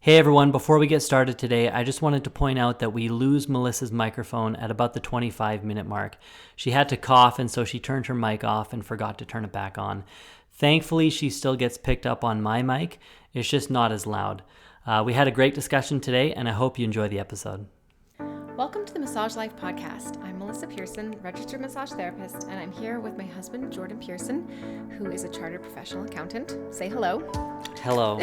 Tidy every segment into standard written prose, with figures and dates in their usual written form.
Hey everyone, before we get started today, I just wanted to point out that we lose Melissa's microphone at about the 25-minute mark. She had to cough, and so she turned her mic off and forgot to turn it back on. Thankfully, she still gets picked up on my mic. It's just not as loud. We had a great discussion today, and I hope you enjoy the episode. Welcome to the Massage Life Podcast. I'm Melissa Pearson, registered massage therapist, and I'm here with my husband, Jordan Pearson, who is a chartered professional accountant. Say hello. Hello.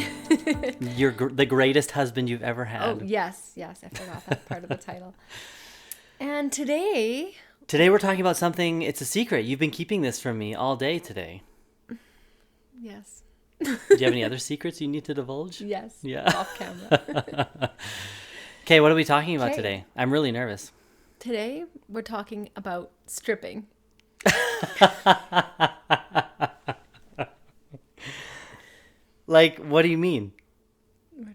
You're the greatest husband you've ever had. Oh, yes, I forgot that part of the title. And today we're talking about something, it's a secret. You've been keeping this from me all day today. Yes. Do you have any other secrets you need to divulge? Yes. Yeah. Off camera. Okay, what are we talking about today? I'm really nervous. Today, we're talking about stripping. Like, what do you mean?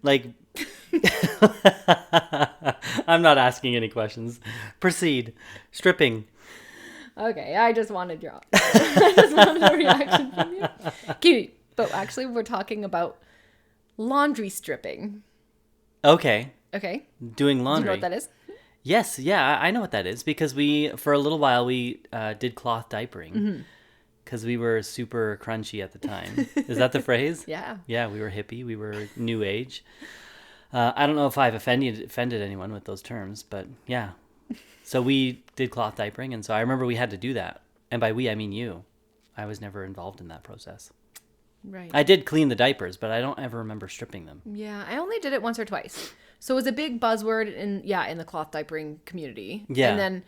Like, I'm not asking any questions. Proceed. Stripping. Okay, I just wanted a reaction from you. Okay, but actually, we're talking about laundry stripping. Okay. Okay. Doing laundry. Do you know what that is? Yes, yeah, I know what that is because for a little while, we did cloth diapering because we were super crunchy at the time. Is that the phrase? Yeah. Yeah, we were hippie. We were new age. I don't know if I've offended anyone with those terms, but yeah. So we did cloth diapering, and so I remember we had to do that. And by we, I mean you. I was never involved in that process. Right. I did clean the diapers, but I don't ever remember stripping them. Yeah, I only did it once or twice. So it was a big buzzword in the cloth diapering community. Yeah. And then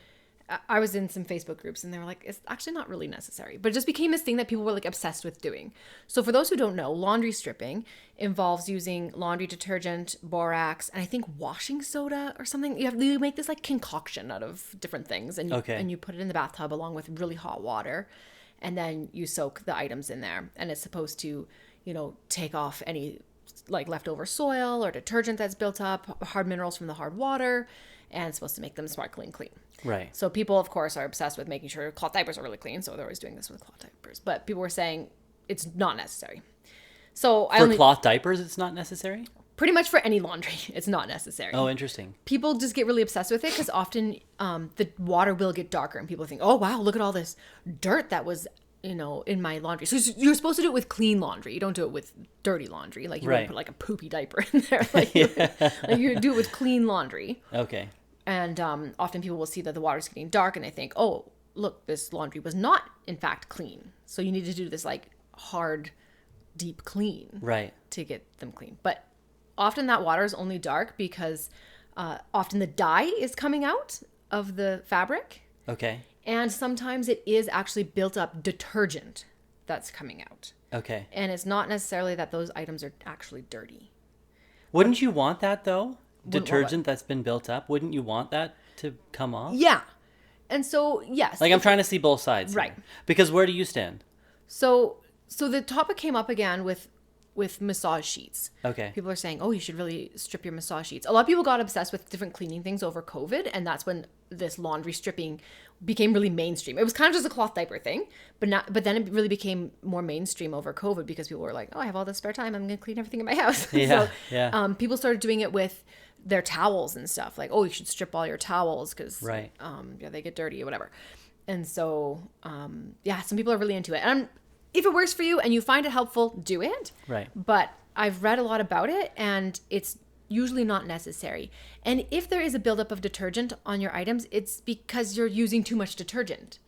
I was in some Facebook groups and they were like, it's actually not really necessary. But it just became this thing that people were like obsessed with doing. So for those who don't know, laundry stripping involves using laundry detergent, borax, and I think washing soda or something. You make this like concoction out of different things and you put it in the bathtub along with really hot water. And then you soak the items in there. And it's supposed to, take off any like leftover soil or detergent that's built up, hard minerals from the hard water, and it's supposed to make them sparkling clean. Right. So people, of course, are obsessed with making sure cloth diapers are really clean. So they're always doing this with cloth diapers. But people were saying it's not necessary. So cloth diapers, it's not necessary? Pretty much for any laundry, it's not necessary. Oh, interesting. People just get really obsessed with it because often the water will get darker and people think, oh, wow, look at all this dirt that was, in my laundry. So you're supposed to do it with clean laundry. You don't do it with dirty laundry. Like you wouldn't put like a poopy diaper in there. Like you do it with clean laundry. Okay. And often people will see that the water's getting dark and they think, oh, look, this laundry was not in fact clean. So you need to do this like hard, deep clean to get them clean. But often that water is only dark because often the dye is coming out of the fabric. Okay. And sometimes it is actually built up detergent that's coming out. Okay. And it's not necessarily that those items are actually dirty. Wouldn't you want that though? Detergent that's been built up? Wouldn't you want that to come off? Yeah. And so, yes. Like I'm trying to see both sides. Right. Here. Because where do you stand? So the topic came up again with massage sheets. Okay. People are saying, oh, you should really strip your massage sheets. A lot of people got obsessed with different cleaning things over COVID, and that's when this laundry stripping became really mainstream. It was kind of just a cloth diaper thing, but then it really became more mainstream over COVID because people were like, oh, I have all this spare time. I'm going to clean everything in my house. Yeah. People started doing it with their towels and stuff. Like, oh, you should strip all your towels because they get dirty or whatever. And so, some people are really into it. And if it works for you and you find it helpful, do it. Right. But I've read a lot about it and it's usually not necessary. And if there is a buildup of detergent on your items, it's because you're using too much detergent.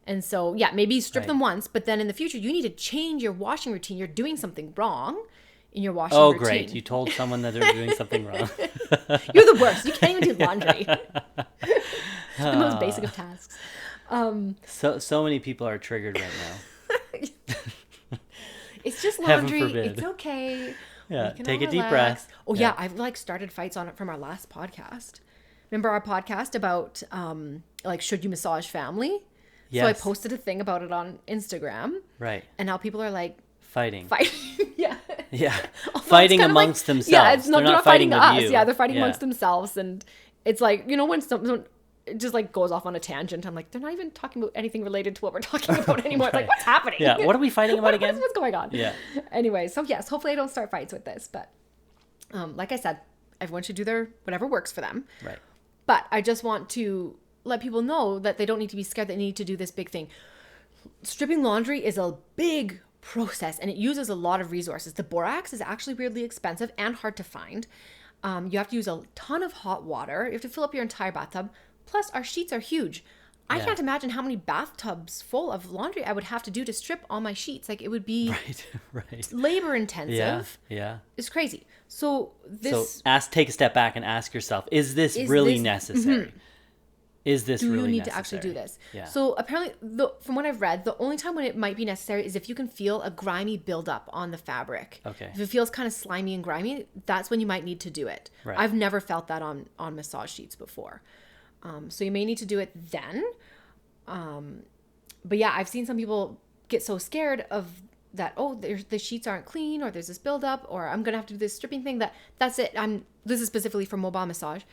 And so, maybe strip them once, but then in the future, you need to change your washing routine. You're doing something wrong in your washing routine. Oh, great. You told someone that they're doing something wrong. You're the worst. You can't even do laundry. The most basic of tasks. So many people are triggered right now. It's just laundry. Heaven forbid. It's okay. Yeah, take a deep breath. Oh yeah, I've started fights on it from our last podcast. Remember our podcast about should you massage family? Yes. So I posted a thing about it on Instagram. Right. And now people are like fighting. Yeah. Yeah. Fighting amongst themselves. Yeah, it's not, they're not fighting with us. You. Yeah, they're fighting amongst themselves, and it's like when someone it just like goes off on a tangent. I'm like, they're not even talking about anything related to what we're talking about anymore. It's like, what's happening? Yeah, what are we fighting about again? What's going on? Yeah. Anyway, so yes, hopefully I don't start fights with this, but Like I said, everyone should do their whatever works for them. Right. But I just want to let people know that they don't need to be scared that they need to do this big thing. Stripping laundry is a big process and it uses a lot of resources. The borax is actually weirdly expensive and hard to find. You have to use a ton of hot water. You have to fill up your entire bathtub. Plus, our sheets are huge. I Yeah. can't imagine how many bathtubs full of laundry I would have to do to strip all my sheets. Like, it would be Right. labor intensive. Yeah. Yeah. It's crazy. So this So take a step back and ask yourself, is this really this- necessary? Is this do really you need necessary? to actually do this? Yeah. So apparently, from what I've read, the only time when it might be necessary is if you can feel a grimy buildup on the fabric. Okay. If it feels kind of slimy and grimy, that's when you might need to do it. Right. I've never felt that on massage sheets before. So you may need to do it then. But yeah, I've seen some people get so scared of that, oh, the sheets aren't clean, or there's this buildup, or I'm going to have to do this stripping thing, that's it. This is specifically for mobile massage.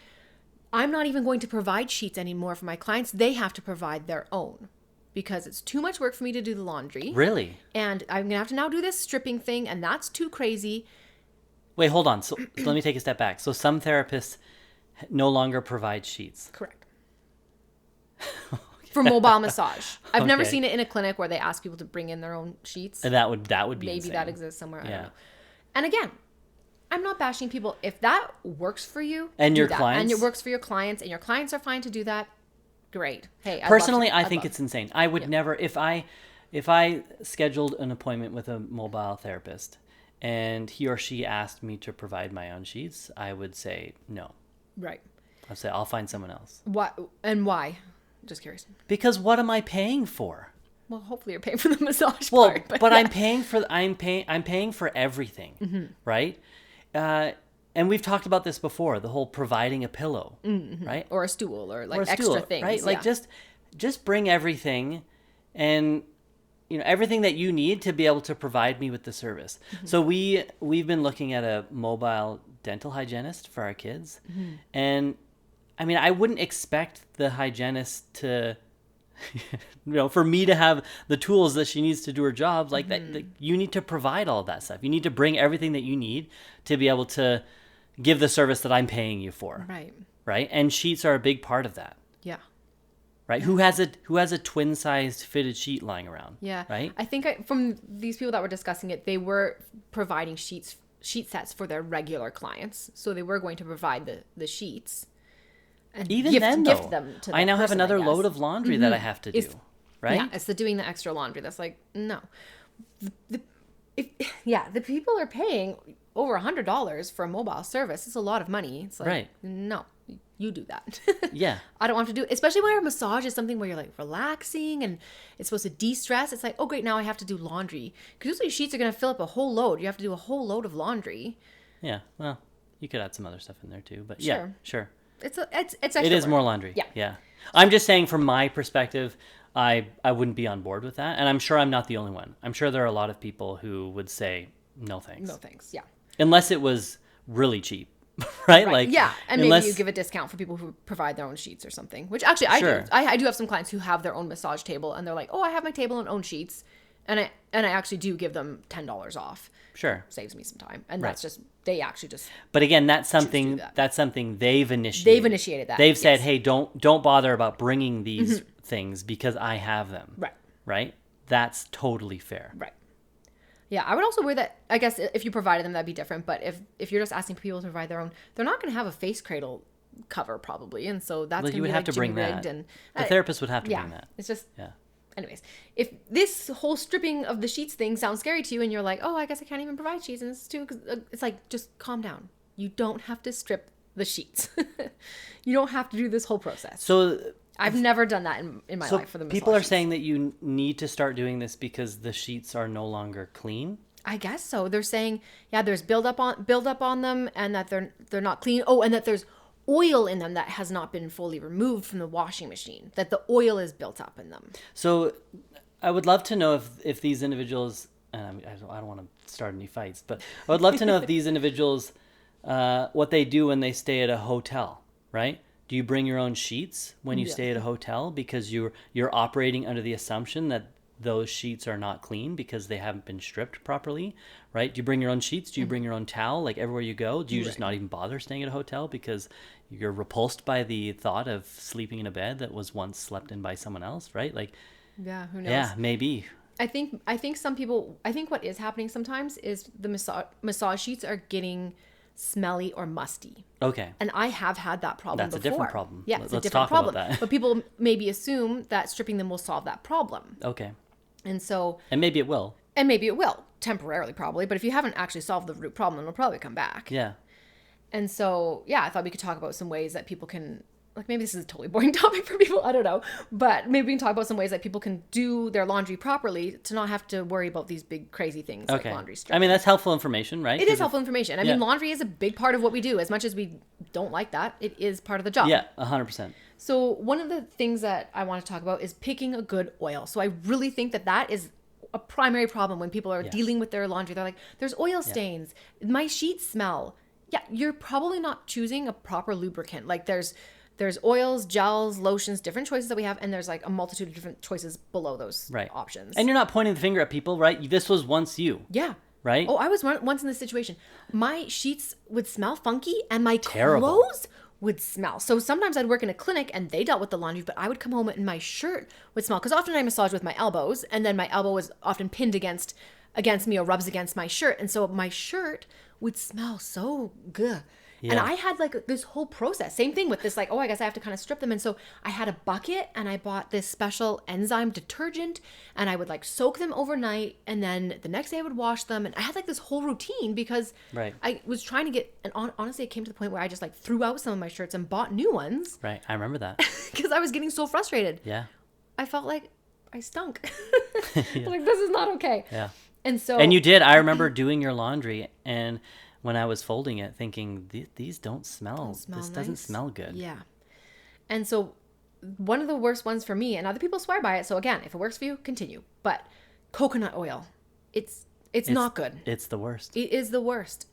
I'm not even going to provide sheets anymore for my clients. They have to provide their own because it's too much work for me to do the laundry. Really? And I'm going to have to now do this stripping thing, and that's too crazy. Wait, hold on. So let me take a step back. So some therapists no longer provide sheets. Correct. For mobile massage. I've never Okay. seen it in a clinic where they ask people to bring in their own sheets. And that would be Maybe insane. that exists somewhere. I Yeah. don't know. And again, I'm not bashing people. If that works for you, And do your that. clients? And it works for your clients, and your clients are fine to do that, great. Hey, Personally, I think it's insane. I would never, if I scheduled an appointment with a mobile therapist and he or she asked me to provide my own sheets, I would say no. right. I'd say I'll find someone else. What and why? Just curious. Because what am I paying for? Well, hopefully you're paying for the massage Well, part. but yeah. I'm paying for everything, Mm-hmm. right? And we've talked about this before, the whole providing a pillow, right? or a stool or like Or a extra stool, things. right? Like yeah. just bring everything, and everything that you need to be able to provide me with the service. Mm-hmm. So we've been looking at a mobile dental hygienist for our kids, Mm-hmm. and I mean, I wouldn't expect the hygienist to for me to have the tools that she needs to do her job. Like that, you need to provide all of that stuff. You need to bring everything that you need to be able to give the service that I'm paying you for. Right. Right. And sheets are a big part of that. Yeah. Right. Who has a twin sized fitted sheet lying around? Yeah. Right. I think from these people that were discussing it, they were providing sheet sets for their regular clients. So they were going to provide the sheets. And Even gift then, though, them to I that now have person, I another guess. load of laundry that I have to do. It's- Right. Yeah, it's doing the extra laundry. That's like, no. The people are paying over $100 for a mobile service. It's a lot of money. It's like, Right. no, you do that. Yeah. I don't want to do it, especially when a massage is something where you're like relaxing and it's supposed to de-stress. It's like, oh great, now I have to do laundry. Because usually sheets are going to fill up a whole load. You have to do a whole load of laundry. Yeah. Well, you could add some other stuff in there too, but yeah, sure. It's extra It is work. more laundry. Yeah. Yeah. I'm just saying from my perspective, I wouldn't be on board with that. And I'm sure I'm not the only one. I'm sure there are a lot of people who would say, no thanks. No thanks. Yeah. Unless it was really cheap. Right? Right. Like, yeah, and unless, maybe you give a discount for people who provide their own sheets or something. Which actually I Sure. do. I do have some clients who have their own massage table, and they're like, "Oh, I have my table and own sheets," and I actually do give them $10 off. Sure. Saves me some time, and that's just they actually just But again, that's something that. they've initiated. They've initiated that, They've said, yes. "Hey, don't bother about bringing these things because I have them." right, Right? That's totally fair. right. Yeah, I would also worry that I guess if you provided them, that'd be different. But if you're just asking people to provide their own, they're not going to have a face cradle cover probably, and so that's Well, going you to would be have like to bring jimmy-rigged that. and The therapist would have to yeah, bring that. it's just Yeah. Anyways, if this whole stripping of the sheets thing sounds scary to you and you're like, oh, I guess I can't even provide sheets and it's too, it's like, just calm down. You don't have to strip the sheets. You don't have to do this whole process. So I've never done that in my life for the massage people are sheets. saying that you need to start doing this because the sheets are no longer clean. I guess so. They're saying, yeah, there's build up on them and that they're not clean. Oh, and that there's oil in them that has not been fully removed from the washing machine, that the oil is built up in them. So I would love to know if these individuals, and I don't want to start any fights, but I would love to know if these individuals, what they do when they stay at a hotel, right? Do you bring your own sheets when you stay at a hotel because you're operating under the assumption that those sheets are not clean because they haven't been stripped properly, right? Do you bring your own sheets? Do you bring your own towel? Like everywhere you go, do you just not even bother staying at a hotel because you're repulsed by the thought of sleeping in a bed that was once slept in by someone else, right? Like, Yeah, who knows? yeah, maybe. I think some people, I think what is happening sometimes is the massage sheets are getting smelly or musty. Okay. And I have had that problem That's before. a different problem. Yeah, it's a Let's different talk about problem. that. But people maybe assume that stripping them will solve that problem. Okay. And so, And maybe it will. and maybe it will, temporarily probably, but if you haven't actually solved the root problem, it'll probably come back. Yeah. And so, yeah, I thought we could talk about some ways that people can, like, maybe this is a totally boring topic for people, I don't know, but maybe we can talk about some ways that people can do their laundry properly to not have to worry about these big crazy things like laundry stripping. I mean, that's helpful information, right? It is helpful information. I Yeah. mean, laundry is a big part of what we do. As much as we don't like that, it is part of the job. Yeah, 100%. So one of the things that I want to talk about is picking a good oil. So I really think that that is a primary problem when people are dealing with their laundry. They're like, there's oil stains. My sheets smell. Yeah, you're probably not choosing a proper lubricant. Like there's oils, gels, lotions, different choices that we have, and there's like a multitude of different choices below those options. And you're not pointing the finger at people, right? This was once you. Yeah. Right? Oh, I was once in this situation. My sheets would smell funky and my Terrible. clothes would smell. So sometimes I'd work in a clinic and they dealt with the laundry, but I would come home and my shirt would smell. Because often I massage with my elbows and then my elbow was often pinned against me or rubs against my shirt. And so my shirt would smell so good. And Yeah. I had like this whole process. Same thing with this, like, oh, I guess I have to kind of strip them. And so I had a bucket and I bought this special enzyme detergent and I would like soak them overnight. And then the next day I would wash them. And I had like this whole routine because Right. I was trying to get, and honestly, it came to the point where I just like threw out some of my shirts and bought new ones Right. I remember that. because I was getting so frustrated. Yeah. I felt like I stunk. Like, this is not okay. Yeah. And so, And you did. I remember doing your laundry and when I was folding it thinking, these don't smell. This doesn't nice. smell good. Yeah. And so one of the worst ones for me, and other people swear by it. So again, if it works for you, continue. But coconut oil, it's not good. It's the worst. It is the worst.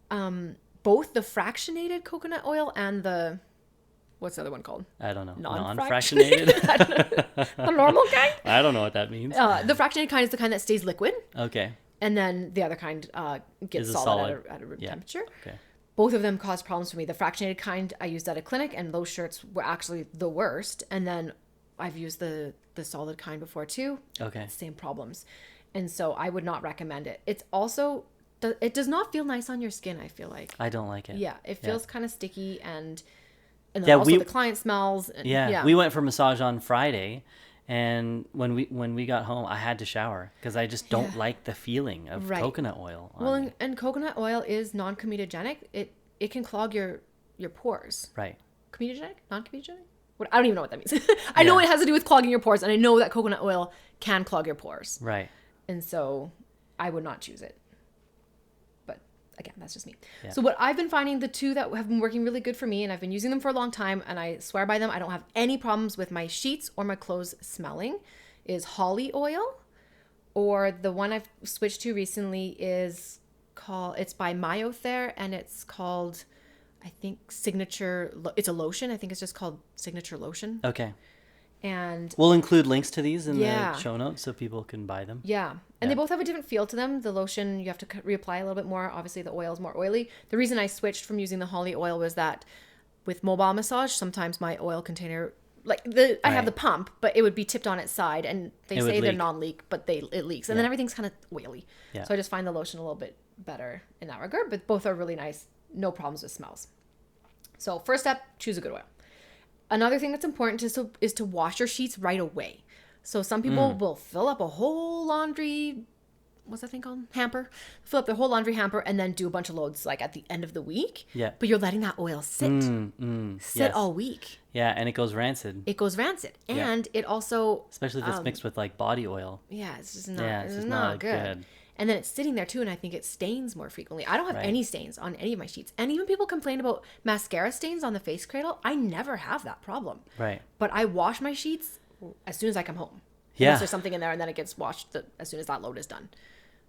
Both the fractionated coconut oil and the, what's the other one called? I don't know. Non-fractionated? Non-fractionated? The normal kind? I don't know what that means. The fractionated kind is the kind that stays liquid. Okay. And then the other kind gets Is a solid, solid. at a room Yeah. temperature. Okay. Both of them caused problems for me. The fractionated kind I used at a clinic, and those shirts were actually the worst. And then I've used the solid kind before too. Okay. Same problems. And so I would not recommend it. It's also, it does not feel nice on your skin, I feel like. I don't like it. Yeah, it feels kind of sticky and then Yeah, also the client smells. And, Yeah. We went for massage on Friday. And when we got home, I had to shower because I just don't like the feeling of coconut oil. On me. And coconut oil is non-comedogenic. It can clog your pores. Right. Comedogenic? Non-comedogenic? What, I don't even know what that means. I know it has to do with clogging your pores, and I know that coconut oil can clog your pores. Right. And so I would not choose it. But again, that's just me. Yeah. So what I've been finding, the two that have been working really good for me, and I've been using them for a long time, and I swear by them, I don't have any problems with my sheets or my clothes smelling, is holly oil. Or the one I've switched to recently is it's by Myothere, and it's called, I think, it's a lotion. I think it's just called Signature Lotion. Okay. And We'll include links to these in Yeah. the show notes so people can buy them. yeah. And they both have a different feel to them. The lotion, you have to reapply a little bit more. Obviously, the oil is more oily. The reason I switched from using the holly oil was that with mobile massage, sometimes my oil container, I have the pump, but it would be tipped on its side, and they say they're leak. non-leak, but it leaks, and then everything's kind of oily. Yeah. So I just find the lotion a little bit better in that regard, but both are really nice. No problems with smells. So first step, choose a good oil. Another thing that's important is to wash your sheets right away. So some people will fill up a whole laundry, what's that thing called? Hamper. Fill up their whole laundry hamper and then do a bunch of loads like at the end of the week. Yeah. But you're letting that oil sit Yes. all week. Yeah, and it goes rancid. It goes rancid. And it also, Especially if it's mixed with like body oil. yeah, it's just not, Yeah, it's just not not good. good. And then it's sitting there too, and I think it stains more frequently. I don't have any stains on any of my sheets. And even people complain about mascara stains on the face cradle. I never have that problem. Right. But I wash my sheets as soon as I come home. Yeah. Unless there's something in there, and then it gets washed as soon as that load is done.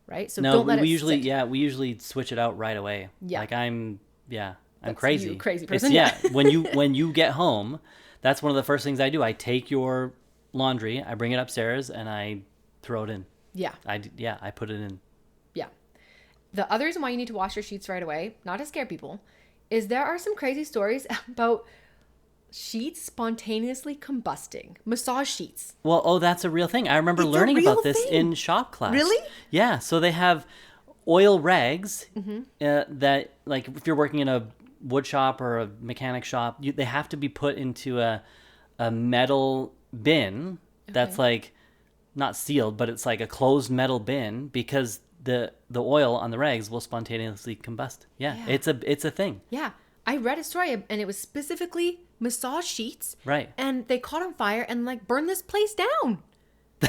Right? So No, don't let we it usually sit. we usually switch it out right away. Yeah. Like I'm That's crazy. you, crazy It's- person. yeah. when you get home, that's one of the first things I do. I take your laundry, I bring it upstairs, and I throw it in. Yeah. I put it in. Yeah. The other reason why you need to wash your sheets right away, not to scare people, is there are some crazy stories about sheets spontaneously combusting. Massage sheets. Well, that's a real thing. I remember It's a learning real about this thing. in shop class. Really? Yeah. So they have oil rags Mm-hmm. that, like, if you're working in a wood shop or a mechanic shop, they have to be put into a metal bin that's like not sealed, but it's like a closed metal bin because the oil on the rags will spontaneously combust. Yeah. Yeah. It's a thing. Yeah. I read a story and it was specifically massage sheets. Right. And they caught on fire and like burned this place down.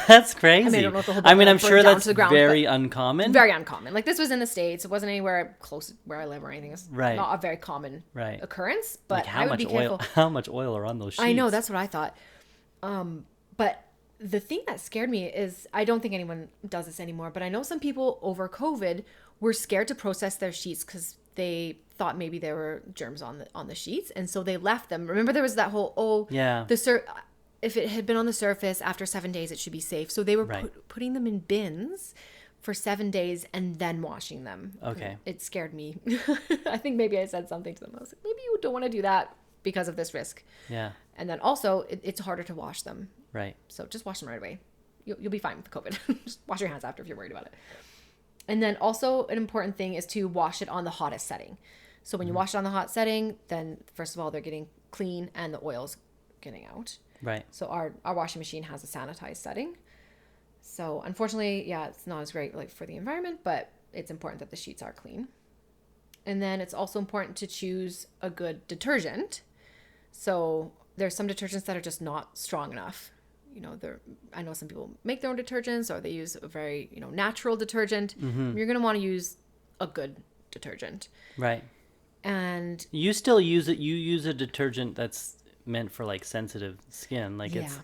That's crazy. I don't know if the whole I mean, building I'm burned sure down that's to the ground, very but uncommon. very uncommon. Like this was in the States. It wasn't anywhere close where I live or anything. It's Right. not a very common Right. occurrence, but Like how I would much be careful. oil? How much oil are on those sheets? I know, that's what I thought. But the thing that scared me is I don't think anyone does this anymore, but I know some people over COVID were scared to process their sheets because they thought maybe there were germs on the sheets, and so they left them. Remember, there was that whole Yeah. if it had been on the surface after 7 days, it should be safe. So they were Right. putting them in bins for 7 days and then washing them. Okay. It scared me. I think maybe I said something to them. I was like, maybe you don't want to do that because of this risk. Yeah. And then also, it's harder to wash them. Right. So just wash them right away. You'll be fine with COVID. Just wash your hands after if you're worried about it. And then also an important thing is to wash it on the hottest setting. So when you wash it on the hot setting, then first of all, they're getting clean and the oil's getting out. Right. So our washing machine has a sanitized setting. So unfortunately, yeah, it's not as great like for the environment, but it's important that the sheets are clean. And then it's also important to choose a good detergent. So there's some detergents that are just not strong enough. You know, I know some people make their own detergents or they use a very, natural detergent. You're going to want to use a good detergent. Right. And You still use it. You use a detergent that's meant for like sensitive skin. Like it's,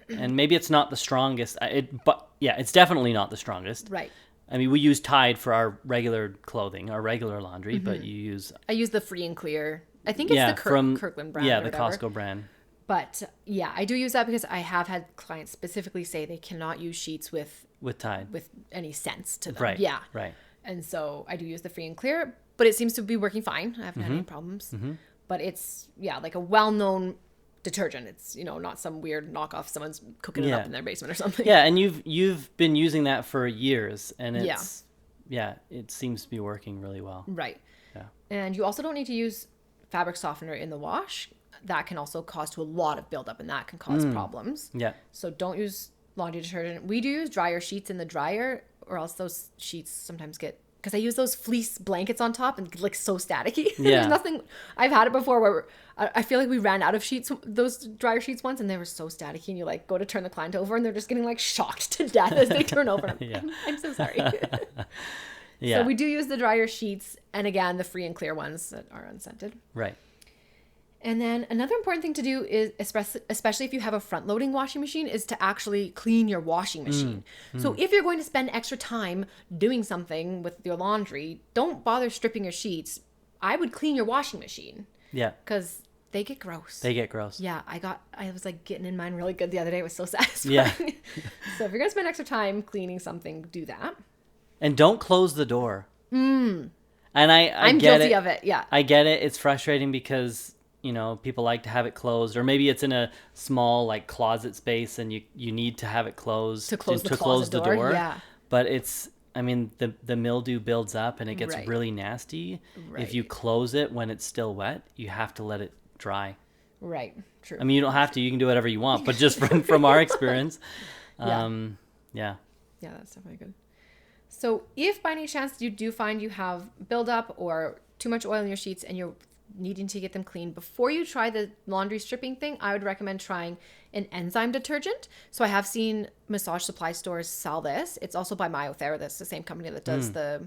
and maybe it's not the strongest. But yeah, it's definitely not the strongest. right. I mean, we use Tide for our regular clothing, our regular laundry, but you use I use the Free and Clear. I think it's the Kirkland brand. Yeah, or the whatever. Costco brand. But yeah, I do use that because I have had clients specifically say they cannot use sheets with With Tide. any scents to them. Right. Yeah. Right. And so I do use the Free and Clear, but it seems to be working fine. I haven't had any problems. But it's like a well-known detergent. It's not some weird knockoff someone's cooking it Yeah. up in their basement or something. Yeah, and you've been using that for years, and it's it seems to be working really well. Right. Yeah. And you also don't need to use fabric softener in the wash. That can also cause to a lot of buildup, and that can cause problems. Yeah. So don't use laundry detergent. We do use dryer sheets in the dryer, or else those sheets sometimes get, because I use those fleece blankets on top and like so staticky. Yeah. There's nothing. I've had it before where I feel like we ran out of sheets, those dryer sheets once, and they were so staticky. And you like go to turn the client over, and they're just getting like shocked to death as they turn over. Yeah. I'm so sorry. Yeah. So we do use the dryer sheets, and again the Free and Clear ones that are unscented. Right. And then another important thing to do is, especially if you have a front-loading washing machine, is to actually clean your washing machine. So if you're going to spend extra time doing something with your laundry, don't bother stripping your sheets. I would clean your washing machine Yeah. because they get gross. They get gross. Yeah, I was like getting in mine really good the other day. It was so satisfying. Yeah. So if you're going to spend extra time cleaning something, do that. And don't close the door. And I'm guilty of it. Yeah. I get it. It's frustrating because people like to have it closed, or maybe it's in a small like closet space and you need to have it closed To close the close the closet door, door. yeah. But the mildew builds up and it gets Right. really nasty. Right. If you close it when it's still wet, you have to let it dry. Right. True. I mean, you don't have to. You can do whatever you want, but just from our experience, Yeah. yeah. Yeah, that's definitely good. So if by any chance you do find you have buildup or too much oil in your sheets and you're needing to get them clean, before you try the laundry stripping thing, I would recommend trying an enzyme detergent. So I have seen massage supply stores sell this. It's also by MyoThera. That's the same company that does the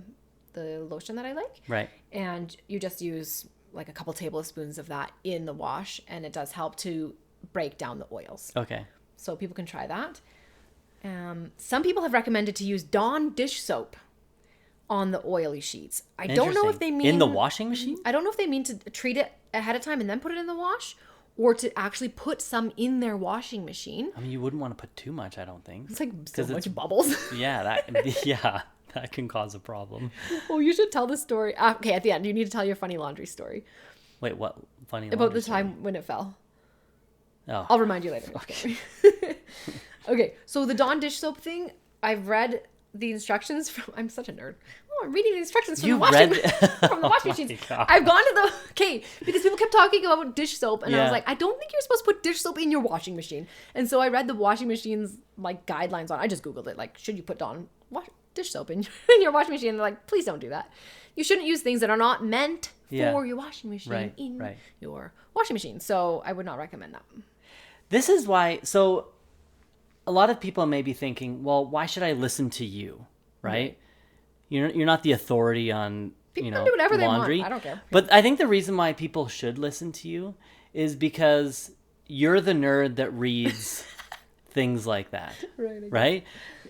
lotion that I like. Right. And you just use like a couple tablespoons of that in the wash, and it does help to break down the oils. Okay. So people can try that. Some people have recommended to use Dawn dish soap on the oily sheets. I don't know if they mean in the washing machine. I don't know if they mean to treat it ahead of time and then put it in the wash, or to actually put some in their washing machine. I mean, you wouldn't want to put too much, I don't think. It's like so much bubbles. Yeah, that can cause a problem. Oh, you should tell the story. Okay, at the end, you need to tell your funny laundry story. Wait, what funny About the story? time when it fell. Oh. I'll remind you later. Okay. Okay, so the Dawn dish soap thing, I've read the instructions from... I'm such a nerd. Oh, I'm reading the instructions from the washing machines. God. I've gone to the... Okay, because people kept talking about dish soap, and I Yeah. was like, I don't think you're supposed to put dish soap in your washing machine. And so I read the washing machine's, like, guidelines on... I just Googled it, like, should you put Dawn dish soap in your washing machine? And they're like, please don't do that. You shouldn't use things that are not meant for your washing machine in your washing machine. So I would not recommend that. This is why... So a lot of people may be thinking, well, why should I listen to you? Right? You're not the authority on, People can do whatever laundry. they want. I don't care. But I think the reason why people should listen to you is because you're the nerd that reads things like that. Right?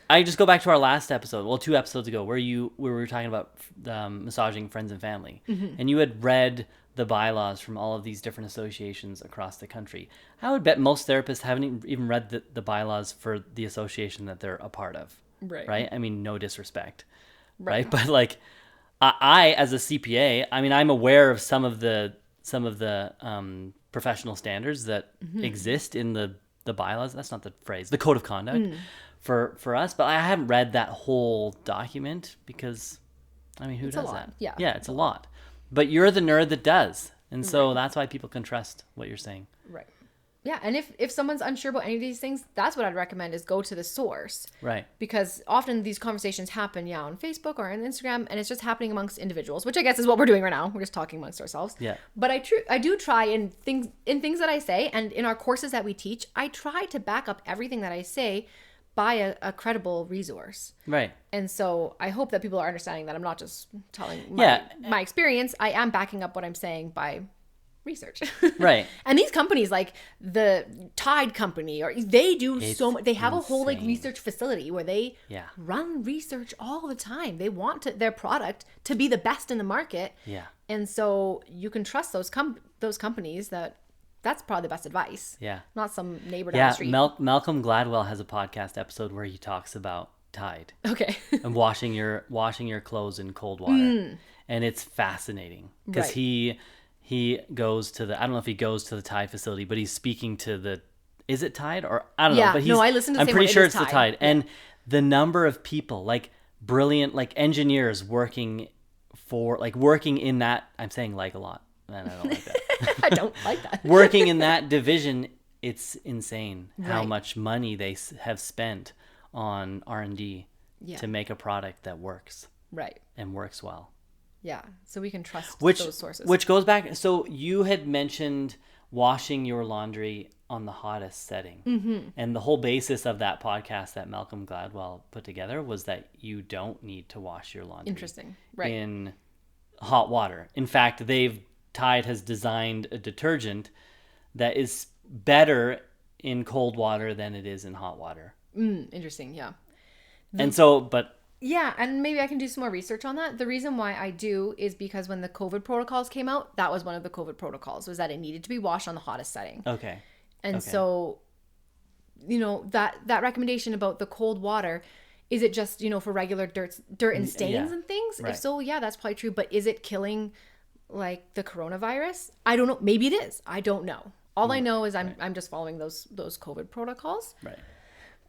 I just go back to our last episode, well, 2 episodes ago, where we were talking about massaging friends and family. And you had read the bylaws from all of these different associations across the country. I would bet most therapists haven't even read the bylaws for the association that they're a part of. Right? I mean, no disrespect. Right? But like, I as a CPA, I mean, I'm aware of some of the professional standards that exist in the bylaws. That's not the phrase, the code of conduct for us. But I haven't read that whole document because, I mean, who does that? Yeah. Yeah, it's a lot. But you're the nerd that does. And so that's why people can trust what you're saying. Right. Yeah, and if someone's unsure about any of these things, that's what I'd recommend is go to the source. Right. Because often these conversations happen, on Facebook or on Instagram, and it's just happening amongst individuals, which I guess is what we're doing right now. We're just talking amongst ourselves. Yeah. But I do try in things that I say, and in our courses that we teach, I try to back up everything that I say by a credible resource. Right. And so I hope that people are understanding that I'm not just telling my experience. I am backing up what I'm saying by research. Right. And these companies like the Tide company, or they do so much. They have a whole like insane. research facility where they run research all the time. They want their product to be the best in the market. Yeah. And so you can trust those companies that's probably the best advice. Yeah. Not some neighbor down the street. Malcolm Gladwell has a podcast episode where he talks about Tide. Okay. And washing your clothes in cold water. And it's fascinating because he goes to I don't know if he goes to the Tide facility, but he's speaking to is it Tide or I don't know, but I listened to the I'm same pretty one. sure It it's is the Tide. Yeah. And the number of people, like brilliant like engineers working in that, I'm saying like a lot. And I don't like that. I don't like that. Working in that division, it's insane how Right. much money they have spent on R&D Yeah. to make a product that works Right. and works well. Yeah. So we can trust Which those sources. Which goes back. So you had mentioned washing your laundry on the hottest setting, and the whole basis of that podcast that Malcolm Gladwell put together was that you don't need to wash your laundry Interesting. Right. in hot water. In fact, Tide has designed a detergent that is better in cold water than it is in hot water. Interesting. Yeah. And so, but Yeah, and maybe I can do some more research on that. The reason why I do is because when the COVID protocols came out, that was one of the COVID protocols, was that it needed to be washed on the hottest setting. okay. And so, that recommendation about the cold water, is it just, for regular dirt and stains and things? Right. If so, yeah, that's probably true. But is it killing like the coronavirus? I don't know. Maybe it is. I don't know. All I know is I'm just following those COVID protocols. Right.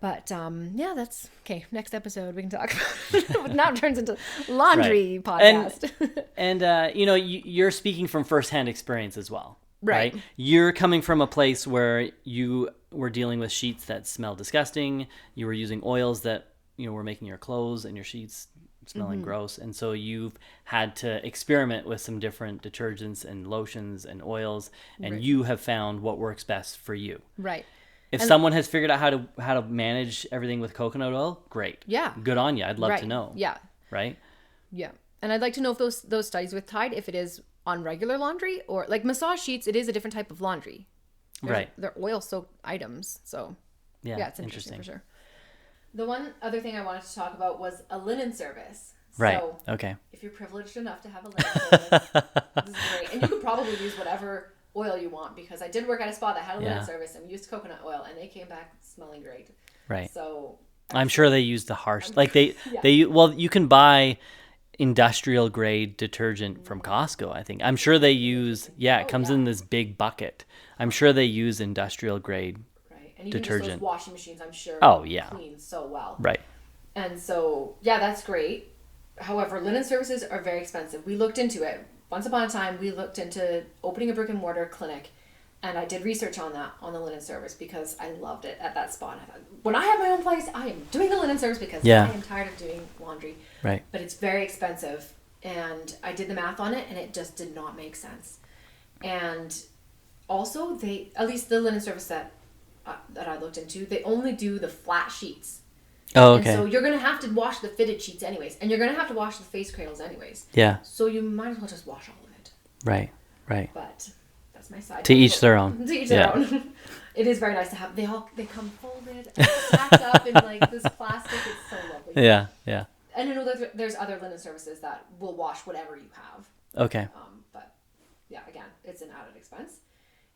But that's okay. Next episode we can talk about. Now it turns into laundry podcast. And you're speaking from firsthand experience as well. Right. You're coming from a place where you were dealing with sheets that smell disgusting. You were using oils that, were making your clothes and your sheets smelling gross. And so you've had to experiment with some different detergents and lotions and oils, and you have found what works best for you. Right. If someone has figured out how to manage everything with coconut oil, great. Yeah. Good on you. I'd love Right. to know. Yeah. Right? Yeah. And I'd like to know if those studies with Tide, if it is on regular laundry or like massage sheets, it is a different type of laundry. Right. They're oil soaked items. So Yeah, it's interesting for sure. The one other thing I wanted to talk about was a linen service. Right. So okay. if you're privileged enough to have a linen service, this is great. And you could probably use whatever oil you want, because I did work at a spa that had a linen Yeah. service and we used coconut oil, and they came back smelling great. Right. So I'm sure they use the harsh, like Yeah. well, you can buy industrial grade detergent from Costco, I think. I'm sure they use, it comes in this big bucket. I'm sure they use industrial grade. right, and even just Detergent. those washing machines, I'm sure, Oh, yeah. clean so well. Right. And so, yeah, that's great. However, linen services are very expensive. We looked into it. Once upon a time, we looked into opening a brick and mortar clinic, and I did research on that, on the linen service, because I loved it at that spot. I thought, when I have my own place, I am doing the linen service because Yeah. I am tired of doing laundry. Right. But it's very expensive, and I did the math on it, and it just did not make sense. And also, they, at least the linen service that I looked into, they only do the flat sheets. Oh, And so okay. you're going to have to wash the fitted sheets anyways. And you're going to have to wash the face cradles anyways. Yeah. So you might as well just wash all of it. Right. Right. But that's my side. To each their own. To each Yeah. their own. It is very nice to have, they come folded and stacked up in like this plastic. It's so lovely. Yeah. Yeah. And I know that there's other linen services that will wash whatever you have. Okay. But yeah, again, it's an added expense.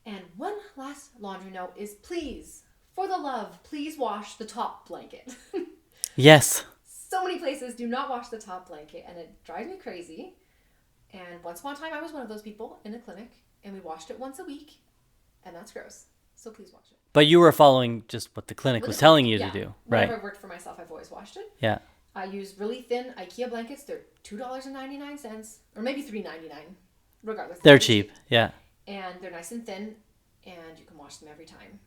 And one last laundry note is, please, for the love, please wash the top blanket. Yes. So many places do not wash the top blanket, and it drives me crazy. And once upon a time, I was one of those people in a clinic, and we washed it once a week, and that's gross. So please wash it. But you were following just what the clinic was telling you to do. Whenever Right. I've worked for myself, I've always washed it. Yeah. I use really thin IKEA blankets. They're $2.99, or maybe $3.99, regardless. They're cheap. Yeah. And they're nice and thin, and you can wash them every time.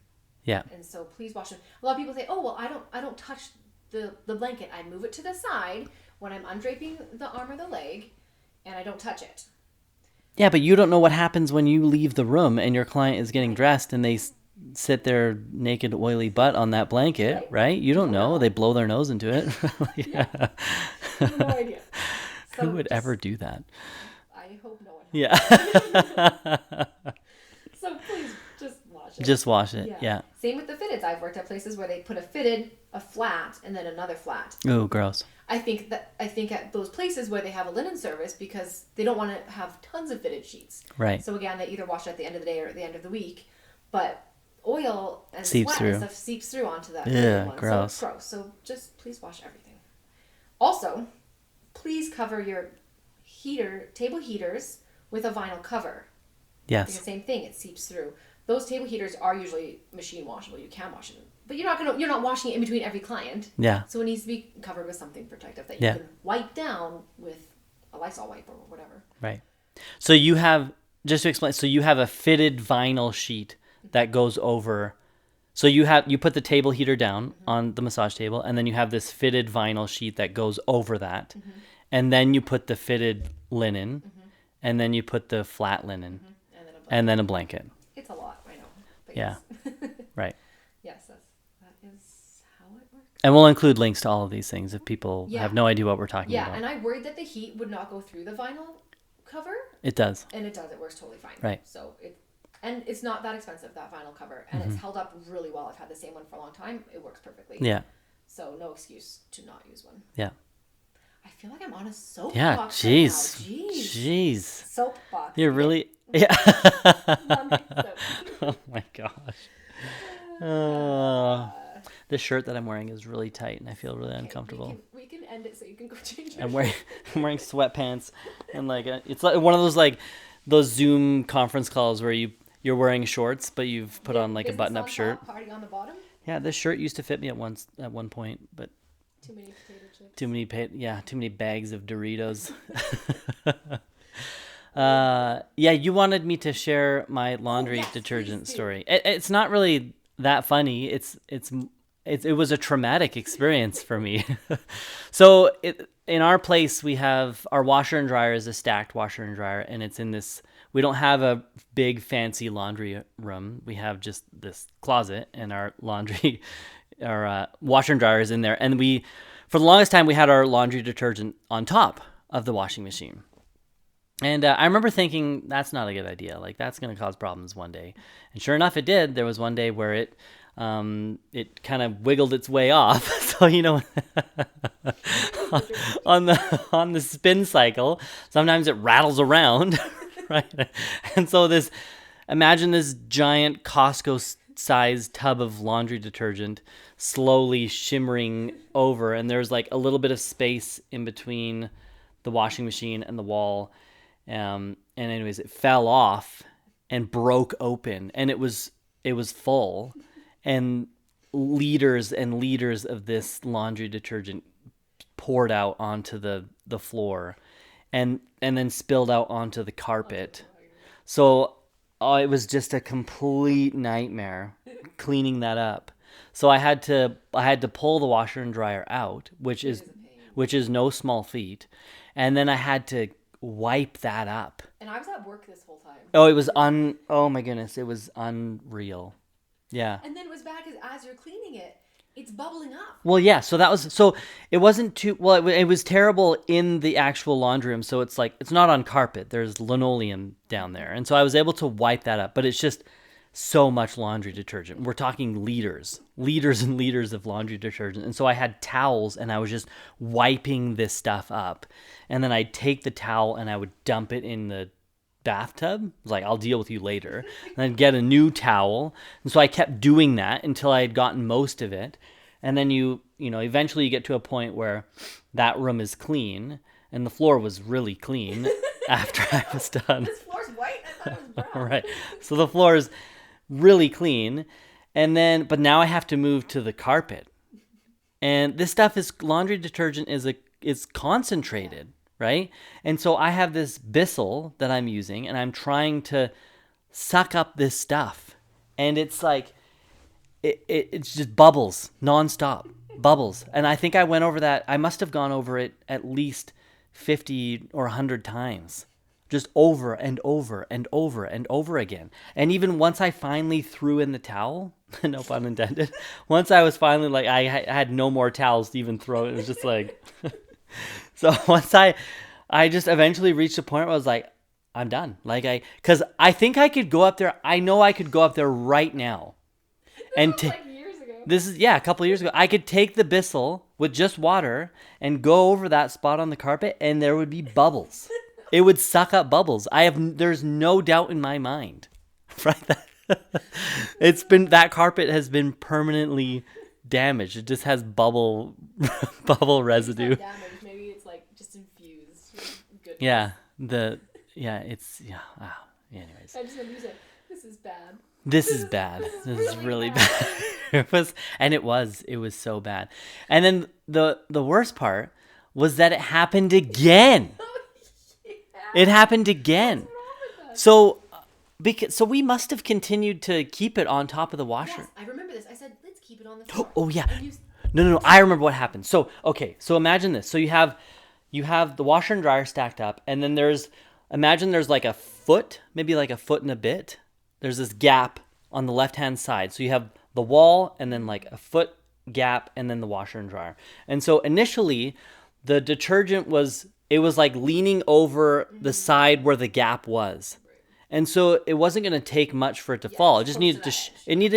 Yeah. And so please wash them. A lot of people say, "Oh, well, I don't touch the blanket. I move it to the side when I'm undraping the arm or the leg, and I don't touch it." Yeah, but you don't know what happens when you leave the room and your client is getting dressed and they sit their naked, oily butt on that blanket, right? You don't know. They blow their nose into it. Yeah. I have no idea. So Who would just- ever do that? I hope no one. Yeah. So please just wash it. Just wash it. Yeah. Same with the fitteds. I've worked at places where they put a fitted, a flat, and then another flat. Oh, gross. I think at those places where they have a linen service, because they don't want to have tons of fitted sheets. Right. So again, they either wash it at the end of the day or at the end of the week, but oil and Seeps sweat through. and stuff seeps through onto that. Yeah, one. gross. So it's gross. So just please wash everything. Also, please cover your table heaters with a vinyl cover. Because Yes. same thing, it seeps through. Those table heaters are usually machine washable. You can wash it, but you're not washing it in between every client. Yeah. So it needs to be covered with something protective that Yeah. you can wipe down with a Lysol wipe or whatever. Right. So you have, just to explain, so you have a fitted vinyl sheet that goes over. So you put the table heater down on the massage table, and then you have this fitted vinyl sheet that goes over that. And then you put the fitted linen, and then you put the flat linen, And then and then a blanket. it's a lot, I know. But Yeah. yes. Right. Yes, that is how it works. And we'll include links to all of these things if people Yeah. have no idea what we're talking Yeah, about. and I worried that the heat would not go through the vinyl cover, It does. and it does. It works totally fine. Right. So it's not that expensive, that vinyl cover, and it's held up really well. I've had the same one for a long time. It works perfectly. Yeah. So no excuse to not use one. Yeah. I feel like I'm on a soapbox. Yeah. right now. Jeez. Jeez. Jeez. Soapbox. You're really. Yeah. Oh my gosh. This shirt that I'm wearing is really tight and I feel really uncomfortable. We can end it so you can go change your I'm wearing sweatpants and it's like one of those Zoom conference calls where you're wearing shorts but you've put on like a business button-up on shirt. top, party on the bottom. Yeah, this shirt used to fit me at one point, but Too many potato chips. too many bags of Doritos. Yeah, you wanted me to share my laundry yes, detergent please do. story. It's not really that funny. It was a traumatic experience for me. So in our place, we have our washer and dryer is a stacked washer and dryer, and it's in this. We don't have a big fancy laundry room. We have just this closet, and our washer and dryer is in there. And for the longest time, we had our laundry detergent on top of the washing machine. And I remember thinking, that's not a good idea. Like, that's going to cause problems one day. And sure enough, it did. There was one day where it kind of wiggled its way off. So, on the spin cycle, sometimes it rattles around, right? And so imagine this giant Costco-sized tub of laundry detergent slowly shimmering over, and there's like a little bit of space in between the washing machine and the wall. And anyways, it fell off and broke open, and it was full, and liters and liters of this laundry detergent poured out onto the floor, and then spilled out onto the carpet. So it was just a complete nightmare cleaning that up. So I had to pull the washer and dryer out, which is no small feat, and then I had to wipe that up. And I was at work this whole time. Oh, it was oh my goodness, it was unreal. Yeah. And then it was bad because as you're cleaning it, it's bubbling up. Well, yeah, so it wasn't too, well, it was terrible in the actual laundry room, so it's like, it's not on carpet, there's linoleum down there, and so I was able to wipe that up, but it's just so much laundry detergent. We're talking liters and liters of laundry detergent, and so I had towels, and I was just wiping this stuff up, and then I'd take the towel, and I would dump it in the bathtub. I was like, I'll deal with you later. And I'd get a new towel. And so I kept doing that until I had gotten most of it. And then eventually you get to a point where that room is clean, and the floor was really clean after I was done. This floor's white? I thought it was brown. Right. So the floor is really clean. But now I have to move to the carpet. And this stuff laundry detergent is concentrated. Right? And so I have this Bissell that I'm using, and I'm trying to suck up this stuff. And it's like, it's just bubbles, nonstop, bubbles. And I think I went over that. I must have gone over it at least 50 or 100 times. Just over and over and over and over again. And even once I finally threw in the towel, no pun intended, once I was finally like, I had no more towels to even throw. It was just like... So once I just eventually reached a point where I was like, I'm done. Because I think I could go up there. I know I could go up there right now. This was like years ago. This is, a couple of years ago. I could take the Bissell with just water and go over that spot on the carpet, and there would be bubbles. It would suck up bubbles. There's no doubt in my mind. Right? That carpet has been permanently damaged. It just has bubble residue. It's not damaged. Maybe it's like just infused with goodness. Yeah. Wow. Anyways. I just remember you said, this is bad. This is bad. This is really bad. It was so bad. And then the worst part was that it happened again. Yeah. It happened again. What's wrong with that? So we must have continued to keep it on top of the washer. Yes, I remember this. I said, let's keep it on the floor. Oh yeah. And you... No. I remember what happened. So imagine this. So you have the washer and dryer stacked up, and then there's like a foot, maybe like a foot and a bit. There's this gap on the left-hand side. So you have the wall and then like a foot gap and then the washer and dryer. And so initially the detergent was like leaning over the side where the gap was. And so it wasn't going to take much for it to fall. It just needed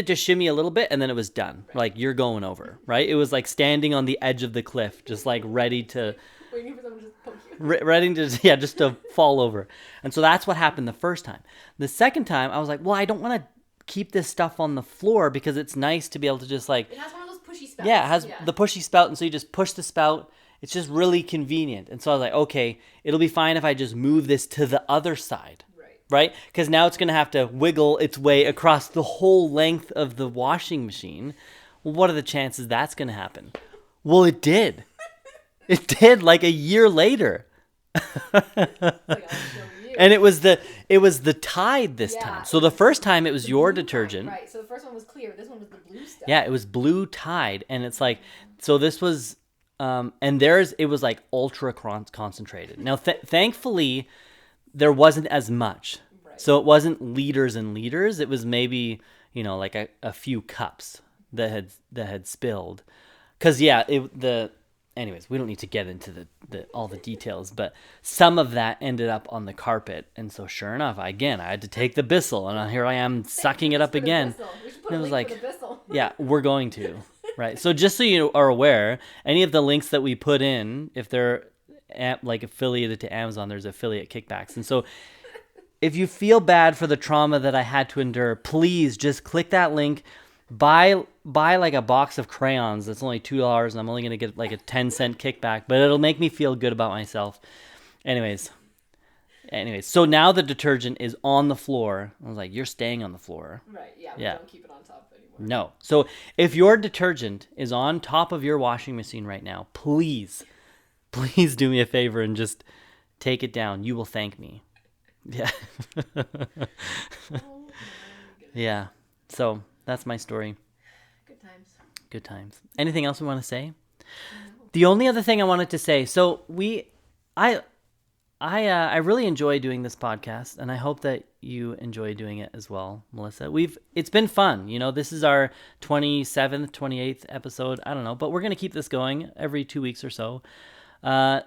to shimmy a little bit, and then it was done. Right. Like, you're going over, right? It was like standing on the edge of the cliff, just like ready to... Waiting for someone to just poke you. Ready to, just to fall over. And so that's what happened the first time. The second time, I was like, well, I don't want to keep this stuff on the floor because it's nice to be able to just like... It has one of those pushy spouts. Yeah, it has the pushy spout, and so you just push the spout. It's just really convenient. And so I was like, okay, it'll be fine if I just move this to the other side. Right? Because now it's going to have to wiggle its way across the whole length of the washing machine. Well, what are the chances that's going to happen? Well, it did. It did, like a year later. And it was the Tide this time. So the first time it was your detergent. Right. So the first one was clear. This one was the blue stuff. Yeah, it was blue Tide, and it's like, so this was, and it was like ultra concentrated. Now, thankfully, there wasn't as much. Right. So it wasn't liters and liters. It was maybe, like a few cups that had spilled. Cause anyways, we don't need to get into all the details, but some of that ended up on the carpet. And so sure enough, I had to take the Bissell, and here I am sucking it up again. And it was like, yeah, we're going to, right? So just so you are aware, any of the links that we put in, if they're like affiliated to Amazon, there's affiliate kickbacks. And so if you feel bad for the trauma that I had to endure, please just click that link. Buy like a box of crayons. That's only $2, and I'm only gonna get like a 10-cent kickback, but it'll make me feel good about myself. Anyways, so now the detergent is on the floor. I was like, you're staying on the floor. Right. Yeah. Yeah. Don't keep it on top anymore. No. So if your detergent is on top of your washing machine right now, please do me a favor and just take it down. You will thank me. Yeah. Yeah. So that's my story. Good times. Good times. Anything else we want to say? No. The only other thing I wanted to say, so I really enjoy doing this podcast, and I hope that you enjoy doing it as well, Melissa. It's been fun. This is our 27th, 28th episode. I don't know, but we're going to keep this going every 2 weeks or so. Our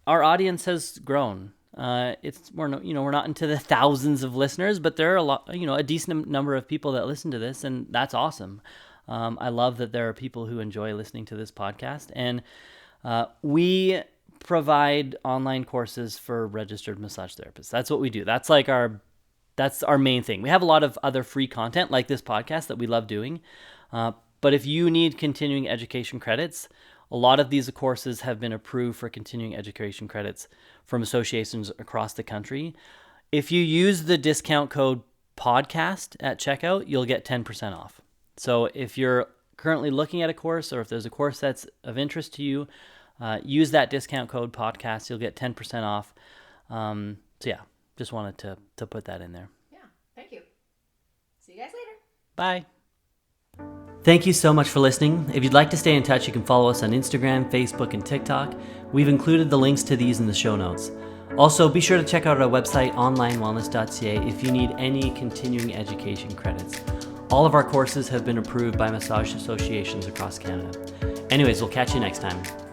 audience has grown. We're not into the thousands of listeners, but there are a decent number of people that listen to this, and that's awesome. I love that there are people who enjoy listening to this podcast, and we provide online courses for registered massage therapists. That's what we do. That's our main thing. We have a lot of other free content like this podcast that we love doing. But if you need continuing education credits, a lot of these courses have been approved for continuing education credits from associations across the country. If you use the discount code podcast at checkout, you'll get 10% off. So if you're currently looking at a course, or if there's a course that's of interest to you, use that discount code podcast. You'll get 10% off. So yeah, just wanted to put that in there. Yeah, thank you. See you guys later. Bye. Thank you so much for listening. If you'd like to stay in touch, you can follow us on Instagram, Facebook, and TikTok. We've included the links to these in the show notes. Also, be sure to check out our website, onlinewellness.ca, if you need any continuing education credits. All of our courses have been approved by massage associations across Canada. Anyways, we'll catch you next time.